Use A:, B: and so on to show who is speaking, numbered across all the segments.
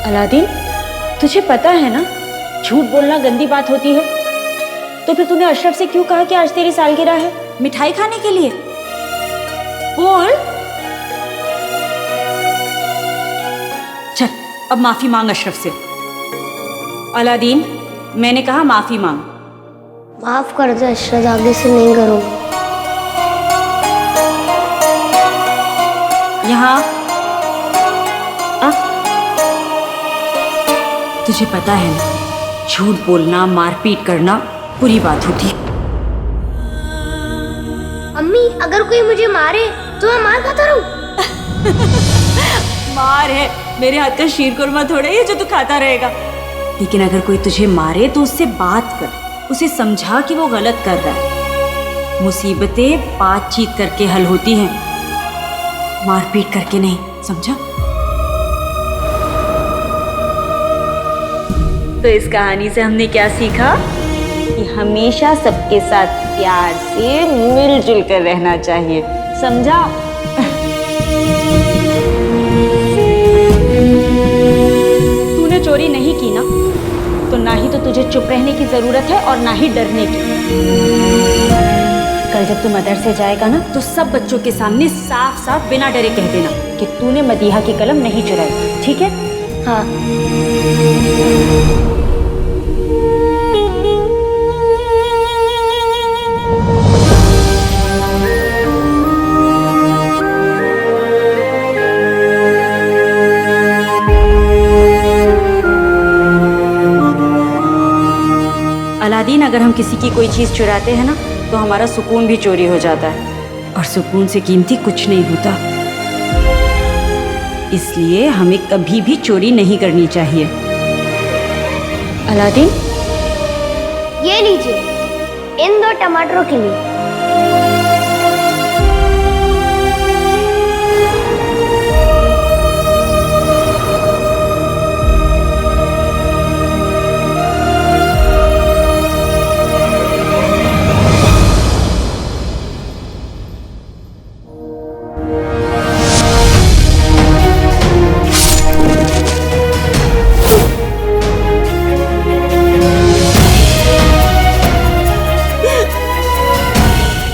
A: Aladdin, तुझे पता है ना झूठ बोलना गंदी बात होती है, तो फिर तूने अशरफ से क्यों कहा कि आज तेरी सालगिरह है मिठाई खाने के लिए? बोल। चल अब माफी मांग अशरफ से। अलादीन, मैंने कहा माफी मांग।
B: माफ कर दे अशरफ, आगे से नहीं करूँगा।
A: यहाँ तुझे पता है ना झूठ बोलना, मारपीट करना बुरी बात होती है।
B: अम्मी, अगर कोई मुझे मारे तो मैं मार खाता रहूं?
A: मार है, मेरे हाथ का शीर कुरमा थोड़ा ही है जो तू खाता रहेगा। लेकिन अगर कोई तुझे मारे तो उससे बात कर, उसे समझा कि वो गलत कर रहा है। मुसीबतें बातचीत करके हल होती हैं, मारपीट करके नहीं, समझा? तो इस कहानी से हमने क्या सीखा कि हमेशा सबके साथ प्यार से मिलजुल कर रहना चाहिए, समझा? तूने चोरी नहीं की ना, तो ना ही तो तुझे चुप रहने की जरूरत है और ना ही डरने की। कल जब तू मदरसे जाएगा ना तो सब बच्चों के सामने साफ साफ बिना डरे कह देना कि तूने मदीहा की कलम नहीं चुराई, ठीक है?
B: हाँ।
A: अलादीन, अगर हम किसी की कोई चीज चुराते हैं ना तो हमारा सुकून भी चोरी हो जाता है, और सुकून से कीमती कुछ नहीं होता। इसलिए हमें कभी भी चोरी नहीं करनी चाहिए। अलादीन,
B: ये लीजिए, इन 2 टमाटरों के लिए।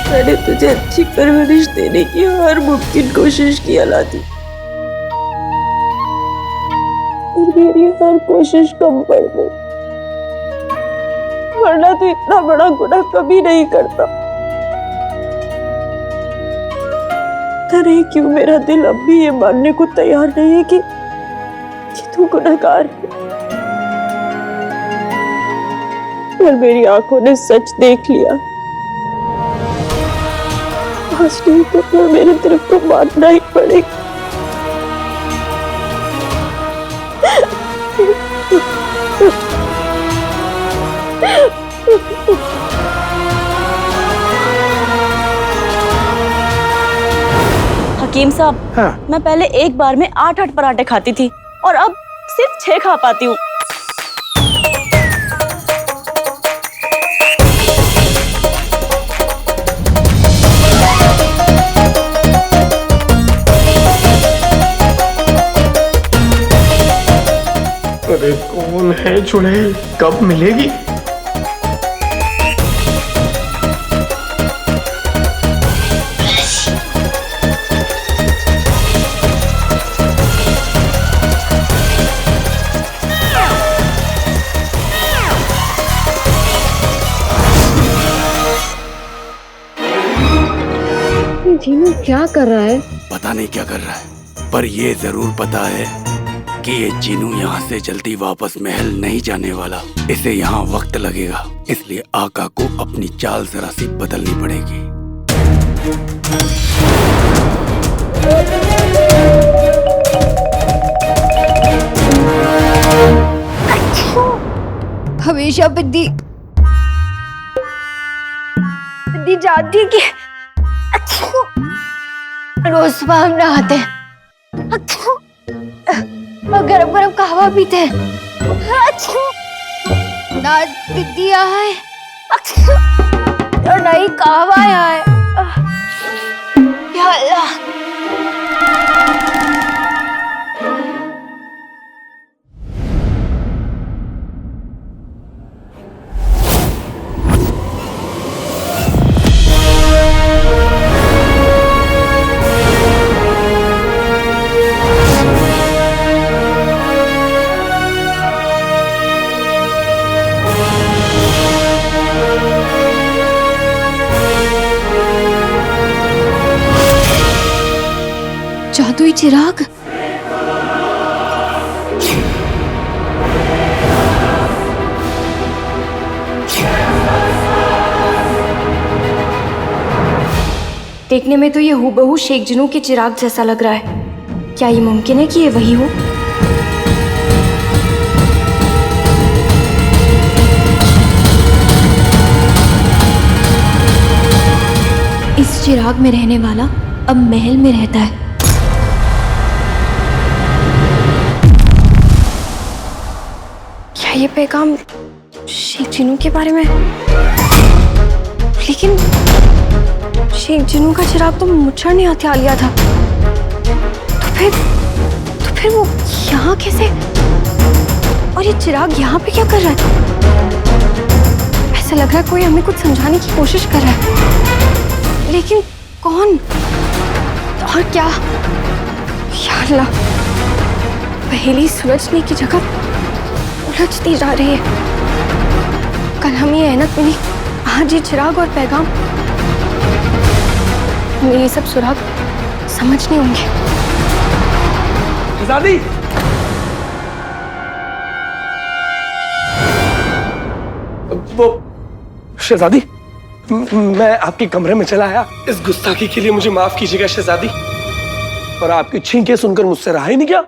C: मैंने तुझे अच्छी परवरिश देने की हर मुमकिन कोशिश की अलादीन, और मेरी हर कोशिश कम पड़ गई, वरना तो इतना बड़ा गुनाह कभी नहीं करता। पता नहीं क्यों मेरा दिल अब भी ये मानने को तैयार नहीं है कि तू गुनहगार है, पर मेरी आंखों ने सच देख लिया। आज नहीं तो फिर मेरे दिल को मानना ही पड़ेगा।
A: हकीम साहब,
D: हाँ।
A: मैं पहले एक बार में 8-8 पराठे खाती थी और अब सिर्फ 6 खा पाती हूँ।
D: अरे कौन है चुड़ैल, कब मिलेगी?
C: जीनू क्या कर रहा है?
E: पता नहीं क्या कर रहा है, पर ये जरूर पता है कि ये जीनू यहाँ से जल्दी वापस महल नहीं जाने वाला। इसे यहाँ वक्त लगेगा, इसलिए आका को अपनी चाल जरा सी बदलनी पड़ेगी।
C: हमेशा बिद्दी जानती है कि रोज सुबह हम नहाते हैं और गरम गरम कहवा पीते हैं। ना बिद्दी आए और नहीं कहवा आए। या अल्लाह,
F: चिराग। देखने में तो ये हूबहू शेख जिनू के चिराग जैसा लग रहा है। क्या ये मुमकिन है कि ये वही हो? इस चिराग में रहने वाला अब महल में रहता है। क्या ये पैगाम शेख जिनू के बारे में है? लेकिन शेख जिनू का चिराग तो मुच्छर ने हथिया लिया था। तो फिर वो यहाँ कैसे? और ये चिराग यहाँ पे क्या कर रहा है? ऐसा लग रहा है कोई हमें कुछ समझाने की कोशिश कर रहा है, लेकिन कौन और क्या? या अल्लाह, पहेली सुलझने की जगह उलझती जा रही है। कल हमें ये ऐनक मिली, आज ये चिराग और पैगाम। हमें ये सब सुराग समझने होंगे।
D: शहजादी, वो शहजादी, मैं आपके कमरे में चला आया। इस गुस्ताखी के लिए मुझे माफ कीजिएगा शहजादी। और आपकी छींकें सुनकर मुझसे रहा ही नहीं गया।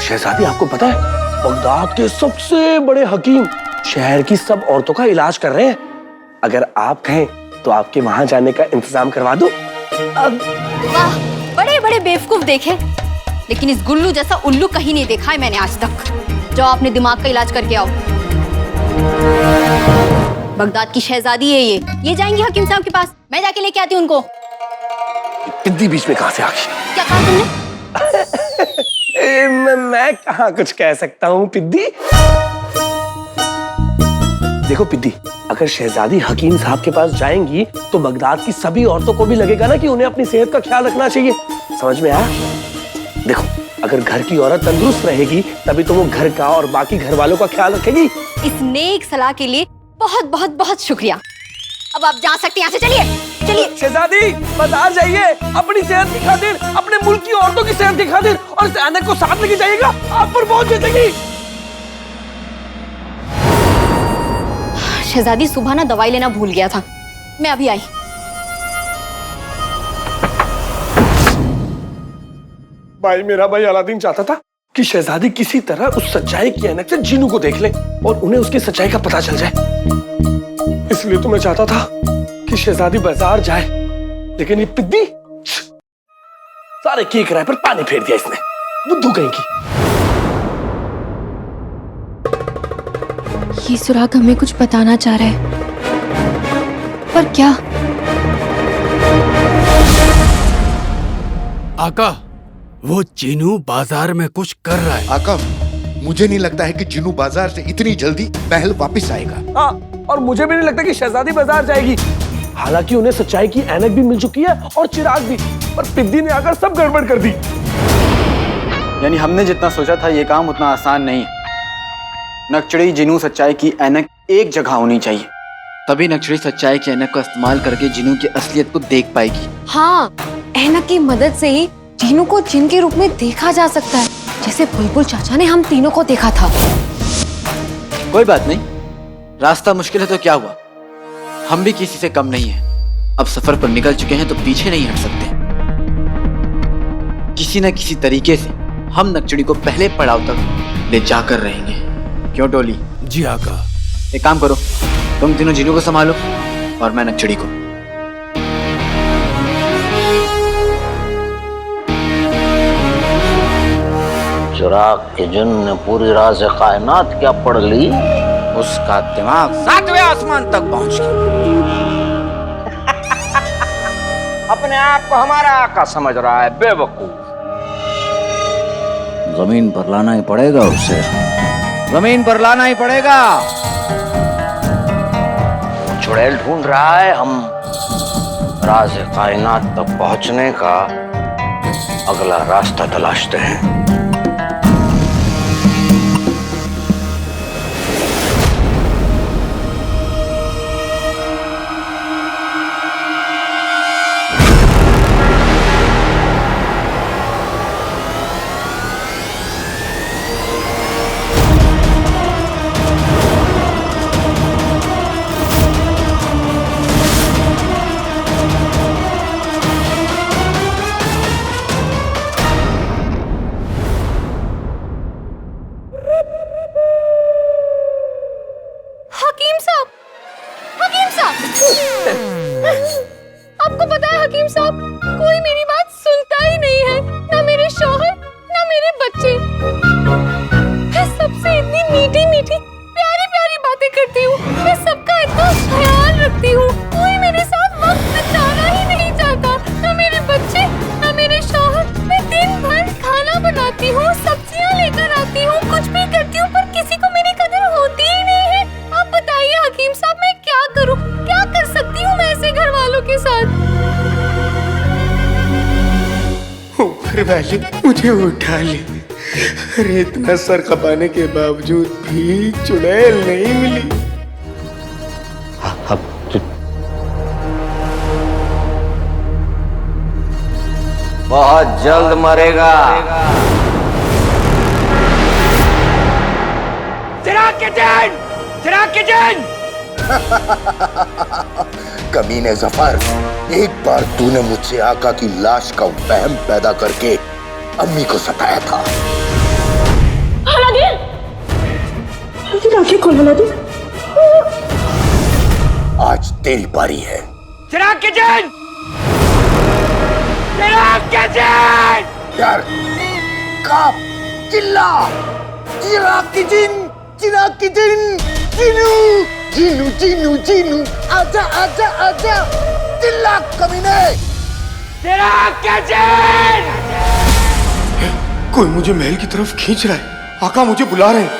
D: शहजादी, आपको पता है बगदाद के सबसे बड़े हकीम शहर की सब औरतों का इलाज कर रहे हैं। अगर आप कहें तो आपके वहां जाने का इंतजाम करवा दूं।
F: वाह, बड़े बड़े बेवकूफ देखे, लेकिन इस गुल्लू जैसा उल्लू कहीं नहीं देखा है मैंने आज तक। जाओ अपने दिमाग का इलाज करके आओ। बगदाद की शहजादी है ये जाएंगी हकीम साहब के पास। मैं जाके लेके आती हूँ उनको।
D: पिद्दी बीच में कहां से आ गई?
F: क्या कहा तुमने?
D: मैं कहाँ कुछ कह सकता हूँ पिद्दी। देखो पिद्दी, अगर शहजादी हकीम साहब के पास जाएंगी तो बगदाद की सभी औरतों को भी लगेगा ना कि उन्हें अपनी सेहत का ख्याल रखना चाहिए। समझ में आया? देखो, अगर घर की औरत तंदुरुस्त रहेगी तभी तो वो घर का और बाकी घर वालों का ख्याल रखेगी।
F: इस नेक सलाह के लिए बहुत बहुत बहुत शुक्रिया। अब आप जा सकते हैं यहाँ से। चलिए चलिए।
D: शहजादी, बाजार जाइए अपनी सेहत की खातिर, अपने मुल्क की औरतों की सेहत की खातिर, और इस ऐनक को साथ लेके जाइएगा, आप पर बहुत जचेगी।
F: शहजादी, सुबह ना दवाई लेना भूल गया था, मैं अभी आई।
D: मेरा भाई अलादीन चाहता था कि शहजादी किसी तरह उस सच्चाई की ऐनक से जिन्नू को देख ले और उन्हें उसकी सच्चाई का पता चल जाए। इसलिए तो मैं चाहता था कि शहजादी बाजार जाए, लेकिन ये पिद्दी सारे के किराए पर पानी फेर दिया इसने। बुद्धू कहीं की।
F: ये सुराग हमें कुछ बताना चाह रहा है, पर क्या?
E: आका, वो जिनू बाजार में कुछ कर रहा है।
G: आका, मुझे नहीं लगता है कि जिनू बाजार से इतनी जल्दी महल वापस आएगा।
D: हाँ, और मुझे भी नहीं लगता कि शहजादी बाजार जाएगी। हालांकि उन्हें सच्चाई की ऐनक भी मिल चुकी है और चिराग भी, पर पिद्दी ने आकर सब गड़बड़ कर दी।
H: यानी हमने जितना सोचा था ये काम उतना आसान नहीं है। नक्चड़ी, जिनू, सच्चाई की ऐनक एक जगह होनी चाहिए, तभी नक्चड़ी सच्चाई की ऐनक का इस्तेमाल करके जिनू की असलियत को देख पाएगी।
F: हाँ, ऐनक की मदद से ही जिनू को जिन के रूप में देखा जा सकता है, जैसे बुलबुल चाचा ने हम तीनों को देखा था।
H: कोई बात नहीं, रास्ता मुश्किल है तो क्या हुआ, हम भी किसी से कम नहीं है। अब सफर पर निकल चुके हैं तो पीछे नहीं हट सकते। किसी न किसी तरीके से हम नक्चड़ी को पहले पड़ाव तक ले जाकर रहेंगे। क्यों डोली?
E: जी आका।
H: एक काम करो, तुम तीनों जिनू को संभालो और मैं नक्चड़ी को।
I: चिराग के जिन्न ने पूरी राज़ कायनात क्या पढ़ ली, उसका दिमाग 7वें आसमान तक पहुंच गया। अपने आप को हमारा आका समझ रहा है, बेवकूफ। जमीन पर लाना ही पड़ेगा उसे, जमीन पर लाना ही पड़ेगा। चुड़ैल ढूंढ रहा है, हम राज़ कायनात तक पहुंचने का अगला रास्ता तलाशते हैं।
F: बच्चे। मैं सबसे इतनी मीठी मीठी प्यारी प्यारी बातें करती हूँ, मैं सबका इतना ख्याल रखती हूँ, कोई मेरे साथ वक्त बिताना ही नहीं चाहता, ना मेरे बच्चे ना मेरे शौहर। मैं दिन भर खाना बनाती हूँ, सब्जियाँ लेकर आती हूँ, कुछ भी करती हूँ, पर किसी को मेरी कदर होती ही नहीं है। आप बताइए हकीम साहब, मैं क्या करूँ, क्या कर सकती हूँ मैं ऐसे घर वालों के साथ?
J: ऊपर वाले मुझे उठा ले। अरे इतना सर खपाने के बावजूद भी चुड़ैल नहीं मिली।
I: अब बहुत जल्द मरेगा।
D: चिराग किचन, चिराग किचन।
G: कमीने जफर, एक बार तूने मुझसे आका की लाश का वहम पैदा करके अम्मी को सताया था।
C: अलादीन, आंखें खोल अलादीन।
G: आज तेरी बारी है।
D: चिराग किचन, चिराग किचन।
G: डर, कांप, चिल्ला, चिराग की जिन, चिराग की जिन, जिनू, जिनू, जिनू, जिनू, आजा, आजा, आजा, चिल्ला कमीने।
D: चिराग किचन।
J: कोई मुझे महल की तरफ खींच रहा है। आका मुझे बुला रहे हैं।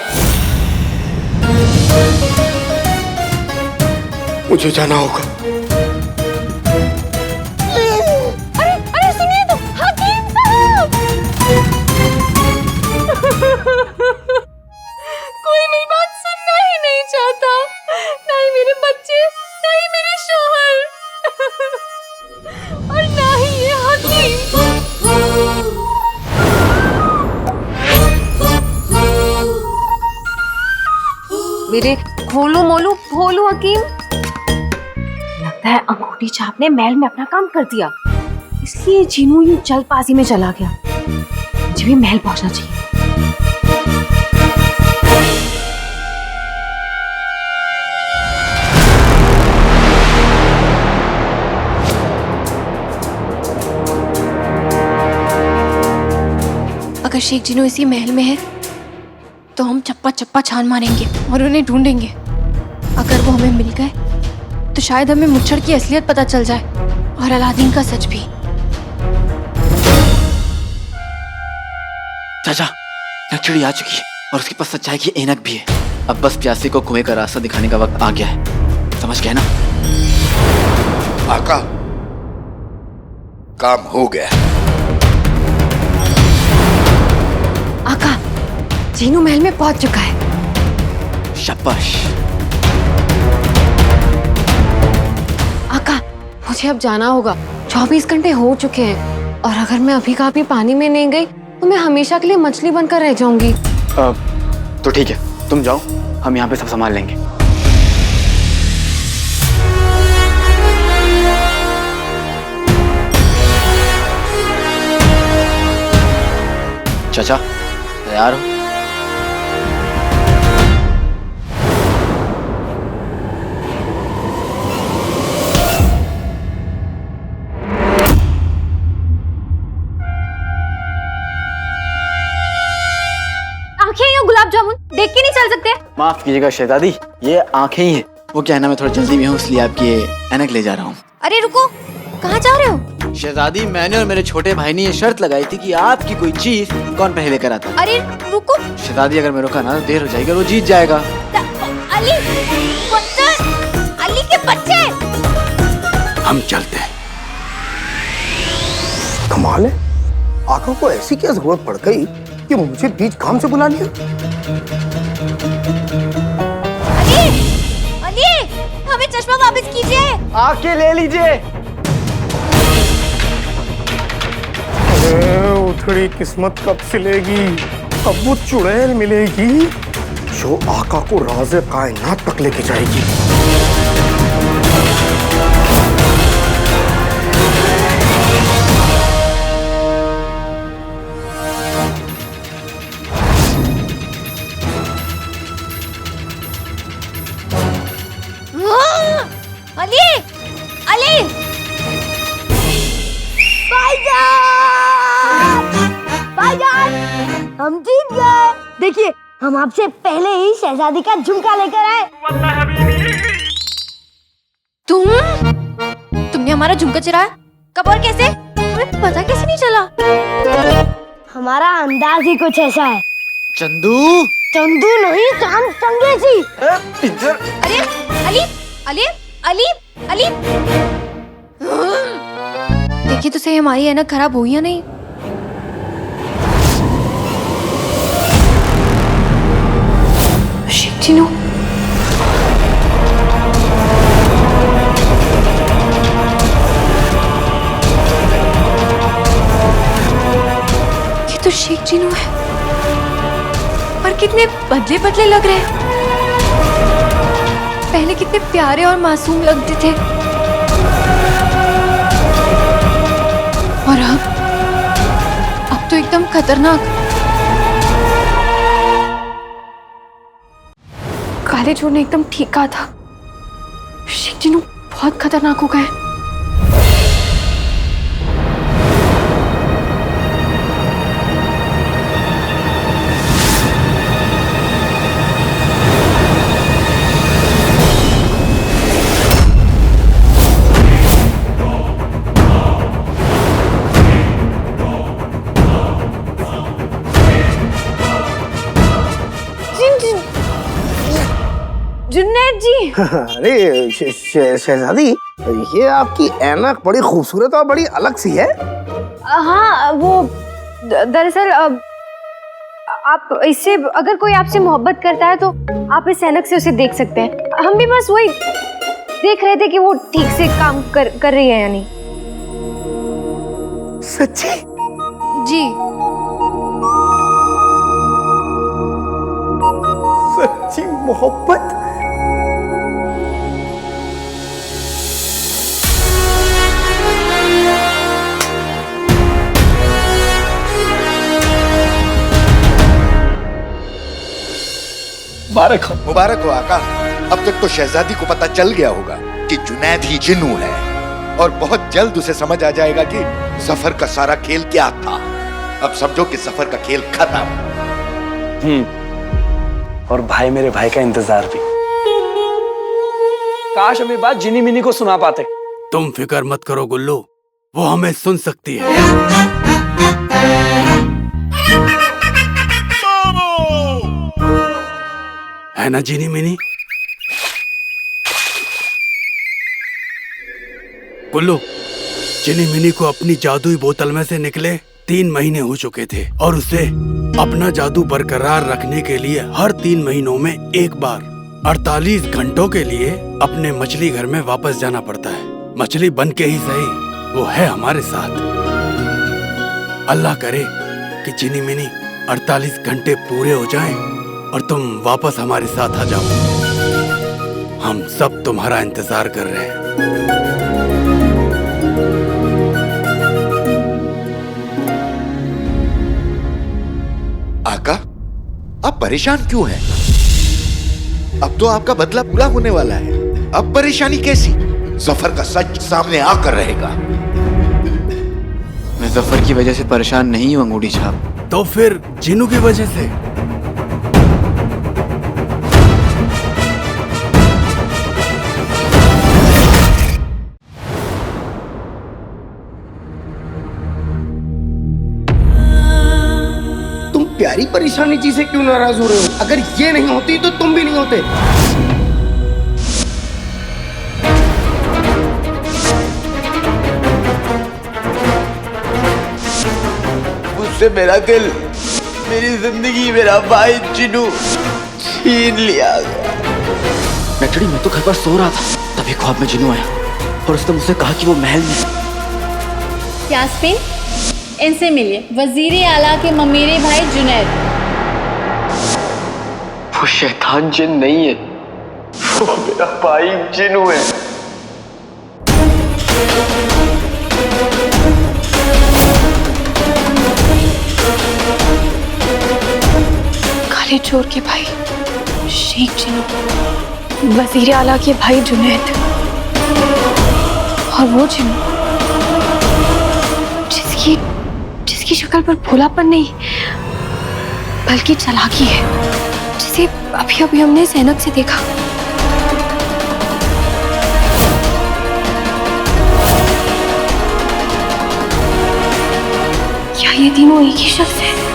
J: मुझे जाना होगा।
F: अरे अरे सुनिए तो, हकीम साहब। कोई मेरी बात सुनना ही नहीं चाहता, ना ही मेरे बच्चे, ना ही मेरे शौहर, और ना ही ये हकीम। मेरे खोलू मोलू भोलू हकीम, लगता है अंगूठी छाप ने महल में अपना काम कर दिया, इसलिए जीनू यूं जल्दबाजी में चला गया। मुझे भी महल पहुंचना चाहिए। अगर शेख जीनू इसी महल में है तो हम चप्पा चप्पा छान मारेंगे और उन्हें ढूंढेंगे। अगर वो हमें मिल गए तो शायद हमें मुच्छड़ की असलियत पता चल जाए और अलादीन का सच भी।
H: चाचा, नक्चड़ी आ चुकी है और उसके पास सच्चाई की ऐनक भी है। अब बस प्यासे को कुएं का रास्ता दिखाने का वक्त आ गया है, समझ गए ना?
G: आका, काम हो गया।
F: आका, जीनू महल में पहुंच चुका है।
H: शाबाश।
F: आका, मुझे अब जाना होगा। 24 घंटे हो चुके हैं और अगर मैं अभी का अभी पानी में नहीं गई तो मैं हमेशा के लिए मछली बनकर रह जाऊंगी।
H: तो ठीक है, तुम जाओ, हम यहाँ पे सब संभाल लेंगे। चाचा, तैयार हो?
F: आंखें यूं गुलाब जामुन देख के नहीं चल सकते?
H: माफ कीजिएगा शहजादी, ये आंखें ही है। वो क्या है ना, मैं थोड़ा जल्दी में हूँ इसलिए आपकी ये ऐनक ले जा रहा हूँ।
F: अरे रुको, कहाँ जा रहे हो?
H: शहजादी, मैंने और मेरे छोटे भाई ने ये शर्त लगाई थी कि आपकी कोई चीज कौन पहले लेकर आता।
F: अरे रुको।
H: शहजादी, अगर मैं रुका ना तो देर हो जाएगी और वो जीत जाएगा।
F: अली, अली के बच्चे।
E: हम चलते हैं।
J: कमाल है, आका को ऐसी क्या जरूरत पड़ गई कि मुझे बीच काम से बुला लिया।
F: अली, हमें चश्मा वापस कीजिए।
H: आके ले लीजिए।
J: उथड़ी किस्मत कब सिलेगी? अब वो चुड़ैल मिलेगी जो आका को राज़े कायनात तक लेके जाएगी।
F: अली, अली, भाईजान, भाईजान,
B: देखिए हम आपसे पहले ही शहजादी का झुमका लेकर आए।
F: तुमने हमारा झुमका चुराया? कब और कैसे? हमें पता कैसे नहीं चला?
B: हमारा अंदाज ही कुछ ऐसा है।
H: चंदू,
B: चंदू नहीं, चांद चंगेजी।
H: इधर।
F: अरे अली, अली, अली, अली। देखिए तो सही, हमारी ऐनक खराब हुई या नहीं? शिट जीनू, ये तो शेख जीनू है, पर कितने बदले बदले लग रहे हैं। पहले कितने प्यारे और मासूम लगते थे, और अब तो एकदम खतरनाक। काले चोर ने एकदम ठीक कहा था, शेख जीनू बहुत खतरनाक हो गए। जुन्नैद जी।
G: अरे शहजादी, ये आपकी ऐनक बड़ी खूबसूरत और बड़ी अलग सी है।
F: हाँ, वो दरअसल आप इससे, अगर कोई आपसे मोहब्बत करता है तो आप इस ऐनक से उसे देख सकते हैं। हम भी बस वही देख रहे थे कि वो ठीक से काम कर रही है या नहीं।
G: सच्ची?
F: जी।
G: सच्ची मोहब्बत?
D: मुबारक हो।
J: मुबारक हो आका। अब तक तो शहजादी को पता चल गया होगा कि जुनैद ही जिन्नू है, और बहुत जल्द उसे समझ आ जाएगा कि सफर का सारा खेल क्या था। अब समझो कि सफर का खेल खत्म।
D: और भाई मेरे भाई का इंतजार भी। काश हम ये बात जिनी मिनी को सुना पाते।
E: तुम फिक्र मत करो गुल्लू, वो हमें सुन सकती है। है ना जिनी मिनी? गुल्लू, जिनी मिनी को अपनी जादुई बोतल में से निकले 3 महीने हो चुके थे, और उसे अपना जादू बरकरार रखने के लिए हर 3 महीनों में एक बार 48 घंटों के लिए अपने मछली घर में वापस जाना पड़ता है। मछली बन के ही सही, वो है हमारे साथ। अल्लाह करे कि जिनी मिनी 48 घंटे पूरे हो जाएं और तुम वापस हमारे साथ आ जाओ। हम सब तुम्हारा इंतजार कर रहे हैं।
J: आका, आप परेशान क्यों हैं? अब तो आपका बदला पूरा होने वाला है। अब परेशानी कैसी? जफर का सच सामने आकर रहेगा।
H: मैं जफर की वजह से परेशान नहीं हूँ अंगूठी छाप।
E: तो फिर जिनू की वजह से?
G: तुम प्यारी परेशानी जी से क्यों नाराज हो रहे हो? अगर ये नहीं होती तो तुम भी नहीं होते।
J: मुझसे मेरा दिल, मेरी जिंदगी, मेरा भाई जिनू छीन लिया गया।
H: नटड़ी, मैं तो घर पर सो रहा था, तभी ख्वाब में जिनू आया और उसने मुझसे कहा कि वो महल में।
K: यास्मीन, इनसे मिलिए, वजीर आला के ममेरे भाई जुनैद।
H: वो शैतान जिन नहीं है, वो मेरा भाई जिनू है।
F: काले चोर के भाई शेख जिनू, वजीर आला के भाई जुनैद, और वो जिनू जिसकी शक्ल पर भोलापन नहीं बल्कि चालाकी है, जिसे अभी अभी हमने ज़ैनब से देखा। क्या ये तीनों एक ही शख्स है?